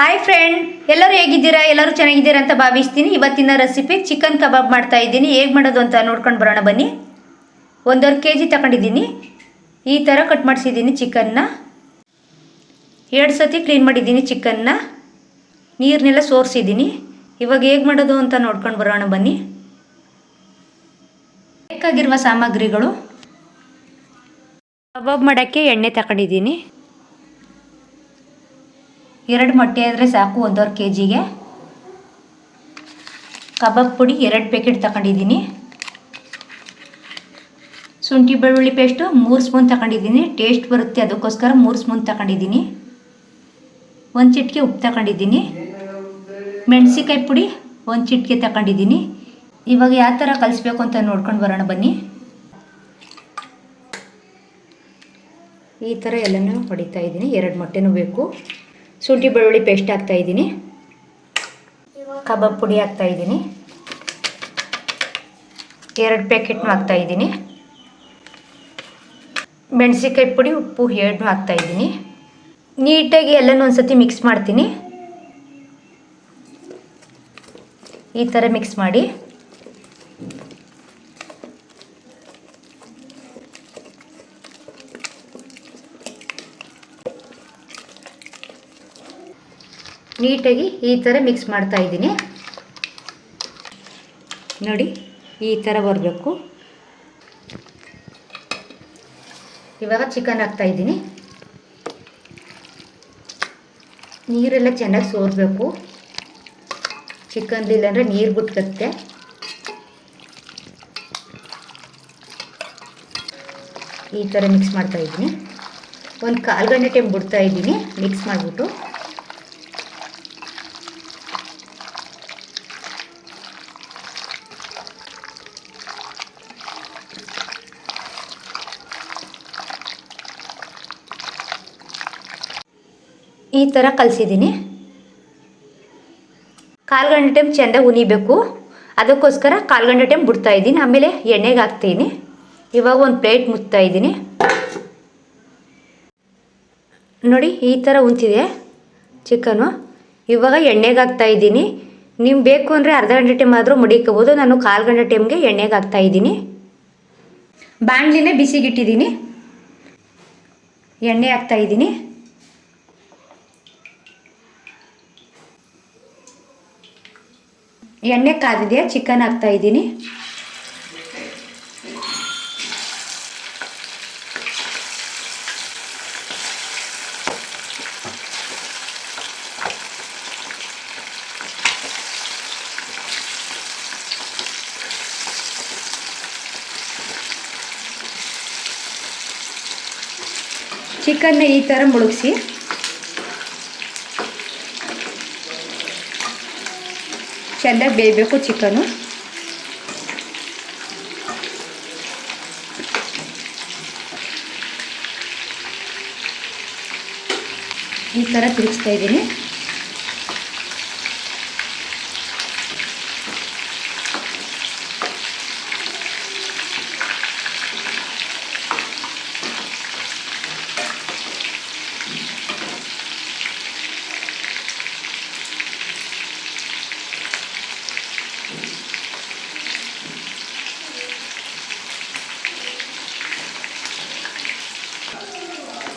Hi friend, ಎಲ್ಲರೂ ಹೇಗಿದ್ದೀರಾ? ಎಲ್ಲರೂ ಚೆನ್ನಾಗಿದ್ದೀರಾ ಅಂತ ಭಾವಿಸ್ತೀನಿ. ಇವತ್ತಿನ ರೆಸಿಪಿ ಚಿಕನ್ ಕಬಾಬ್ ಮಾಡ್ತಾ ಇದ್ದೀನಿ. ಹೇಗೆ ಮಾಡೋದು ಅಂತ ನೋಡ್ಕೊಂಡು ಬರೋಣ ಬನ್ನಿ. 1.5 kg ತಗೊಂಡಿದ್ದೀನಿ. ಈ ಥರ ಕಟ್ ಮಾಡಿಸಿದ್ದೀನಿ ಚಿಕನ್ನ. 2 ಸತಿ ಕ್ಲೀನ್ ಮಾಡಿದ್ದೀನಿ ಚಿಕನ್ನ. ನೀರನ್ನೆಲ್ಲ ಸೋರಿಸಿದ್ದೀನಿ. ಇವಾಗ ಹೇಗೆ ಮಾಡೋದು ಅಂತ ನೋಡ್ಕೊಂಡು ಬರೋಣ ಬನ್ನಿ. ಬೇಕಾಗಿರುವ ಸಾಮಗ್ರಿಗಳು: ಕಬಾಬ್ ಮಾಡೋಕ್ಕೆ ಎಣ್ಣೆ ತಗೊಂಡಿದ್ದೀನಿ. 2 ಮೊಟ್ಟೆ ಆದರೆ ಸಾಕು 1.5 kgಗೆ. ಕಬಾಬ್ ಪುಡಿ 2 ಪ್ಯಾಕೆಟ್ ತಗೊಂಡಿದ್ದೀನಿ. ಶುಂಠಿ ಬೆಳ್ಳುಳ್ಳಿ ಪೇಸ್ಟು 3 ಸ್ಪೂನ್ ತಗೊಂಡಿದ್ದೀನಿ. ಟೇಸ್ಟ್ ಬರುತ್ತೆ ಅದಕ್ಕೋಸ್ಕರ 3 ಸ್ಪೂನ್ ತಗೊಂಡಿದ್ದೀನಿ. 1 ಚಿಟಿಕೆ ಉಪ್ಪು ತಗೊಂಡಿದ್ದೀನಿ. ಮೆಣಸಿಕಾಯಿ ಪುಡಿ 1 ಚಿಟಿಕೆ ತಗೊಂಡಿದ್ದೀನಿ. ಇವಾಗ ಯಾವ ಥರ ಕಲಿಸ್ಬೇಕು ಅಂತ ನೋಡ್ಕೊಂಡು ಬರೋಣ ಬನ್ನಿ. ಈ ಥರ ಎಲ್ಲನೂ ಹೊಡಿತಾ ಇದ್ದೀನಿ. 2 ಮೊಟ್ಟೆನೂ ಬೇಕು. ಶುಂಠಿ ಬೆಳ್ಳುಳ್ಳಿ ಪೇಸ್ಟ್ ಹಾಕ್ತಾಯಿದ್ದೀನಿ. ಕಬಾಬ್ ಪುಡಿ ಹಾಕ್ತಾಯಿದ್ದೀನಿ. 2 ಪ್ಯಾಕೆಟ್ನೂ ಹಾಕ್ತಾಯಿದ್ದೀನಿ. ಮೆಣಸಿಕಾಯಿ ಪುಡಿ ಉಪ್ಪು 2 ಹಾಕ್ತಾಯಿದ್ದೀನಿ. ನೀಟಾಗಿ ಎಲ್ಲನೂ ಒಂದು ಸತಿ ಮಿಕ್ಸ್ ಮಾಡ್ತೀನಿ. ಈ ಥರ ಮಿಕ್ಸ್ ಮಾಡಿ ನೀಟಾಗಿ ಈ ಥರ ಮಿಕ್ಸ್ ಮಾಡ್ತಾ ಇದ್ದೀನಿ. ನೋಡಿ, ಈ ಥರ ಬರಬೇಕು. ಇವಾಗ ಚಿಕನ್ ಹಾಕ್ತಾ ಇದ್ದೀನಿ. ನೀರೆಲ್ಲ ಚೆನ್ನಾಗಿ ಸೋರಬೇಕು. ಚಿಕನ್ ಇಲ್ಲಾಂದರೆ ನೀರು ಬಿಟ್ಕತ್ತೆ. ಈ ಥರ ಮಿಕ್ಸ್ ಮಾಡ್ತಾ ಇದ್ದೀನಿ. 1/4 ಗಂಟೆ ಟೈಮ್ ಬಿಡ್ತಾ ಇದ್ದೀನಿ ಮಿಕ್ಸ್ ಮಾಡಿಬಿಟ್ಟು. ಈ ಥರ ಕಲಿಸಿದ್ದೀನಿ. 1/4 ಗಂಟೆ ಟೈಮ್ ಚೆಂದ ಉನಿಬೇಕು. ಅದಕ್ಕೋಸ್ಕರ 1/4 ಗಂಟೆ ಟೈಮ್ ಬಿಡ್ತಾ ಇದ್ದೀನಿ. ಆಮೇಲೆ ಎಣ್ಣೆಗೆ ಹಾಕ್ತೀನಿ. ಇವಾಗ ಒಂದು ಪ್ಲೇಟ್ ಮುಚ್ತಾ ಇದ್ದೀನಿ. ನೋಡಿ, ಈ ಥರ ಉಂತಿದೆ ಚಿಕನು. ಇವಾಗ ಎಣ್ಣೆಗೆ ಹಾಕ್ತಾ ಇದ್ದೀನಿ. ನೀವು ಬೇಕು ಅಂದರೆ ಅರ್ಧ ಗಂಟೆ ಟೈಮ್ ಆದರೂ ಮಡಿಕೋಬೋದು. ನಾನು 1/4 ಗಂಟೆ ಟೈಮ್ಗೆ ಎಣ್ಣೆಗೆ ಹಾಕ್ತಾ ಇದ್ದೀನಿ. ಬಾಣಲಿನೇ ಬಿಸಿಗಿಟ್ಟಿದ್ದೀನಿ. ಎಣ್ಣೆ ಹಾಕ್ತಾ ಇದ್ದೀನಿ. ಎಣ್ಣೆ ಕಾದಿದೆ. ಚಿಕನ್ ಹಾಕ್ತಾ ಇದ್ದೀನಿ. ಚಿಕನ್ನ ಈ ಥರ ಮುಳುಗಿಸಿ ಚೆನ್ನಾಗಿ ಬೇಯಬೇಕು ಚಿಕನು. ಈ ಥರ ತಿರುಗಿಸ್ತಾ ಇದ್ದೀನಿ.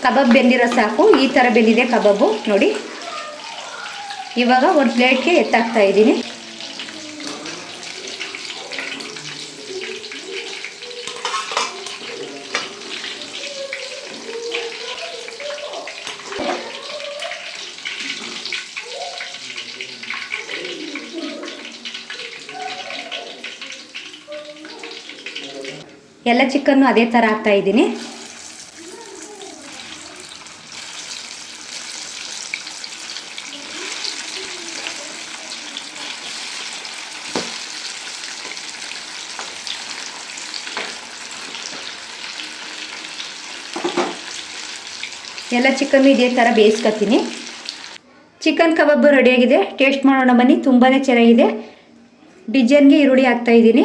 ಕಬಾಬ್ ಬೆಂದಿರೋ ಸಾಕು. ಈ ಥರ ಬೆಂದಿದೆ ಕಬಾಬು ನೋಡಿ. ಇವಾಗ ಒಂದು ಪ್ಲೇಟ್ಗೆ ಎತ್ತಾಕ್ತಾ ಇದ್ದೀನಿ. ಎಲ್ಲ ಚಿಕನ್ನು ಅದೇ ಥರ ಹಾಕ್ತಾ ಇದ್ದೀನಿ. ಎಲ್ಲ ಚಿಕನ್ನು ಇದೇ ಥರ ಬೇಯಿಸ್ಕೊತೀನಿ. ಚಿಕನ್ ಕಬಾಬ್ ರೆಡಿಯಾಗಿದೆ. ಟೇಸ್ಟ್ ಮಾಡೋಣ ಬನ್ನಿ. ತುಂಬಾ ಚೆನ್ನಾಗಿದೆ. ಡಿಜನ್ಗೆ ಈರುಳ್ಳಿ ಹಾಕ್ತಾಯಿದ್ದೀನಿ.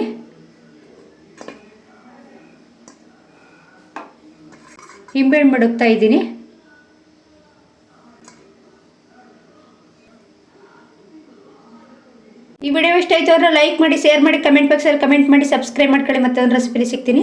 ನಿಂಬೆಹಣ್ಣು ಮಡಗ್ತಾ ಇದ್ದೀನಿ. ಈ ವಿಡಿಯೋ ಇಷ್ಟ ಆಯಿತು ಅಂದರೆ ಲೈಕ್ ಮಾಡಿ, ಶೇರ್ ಮಾಡಿ, ಕಮೆಂಟ್ ಬಾಕ್ಸಲ್ಲಿ ಕಮೆಂಟ್ ಮಾಡಿ, ಸಬ್ಸ್ಕ್ರೈಬ್ ಮಾಡ್ಕೊಳ್ಳಿ. ಮತ್ತೊಂದು ರೆಸಿಪಿಲಿ ಸಿಗ್ತೀನಿ.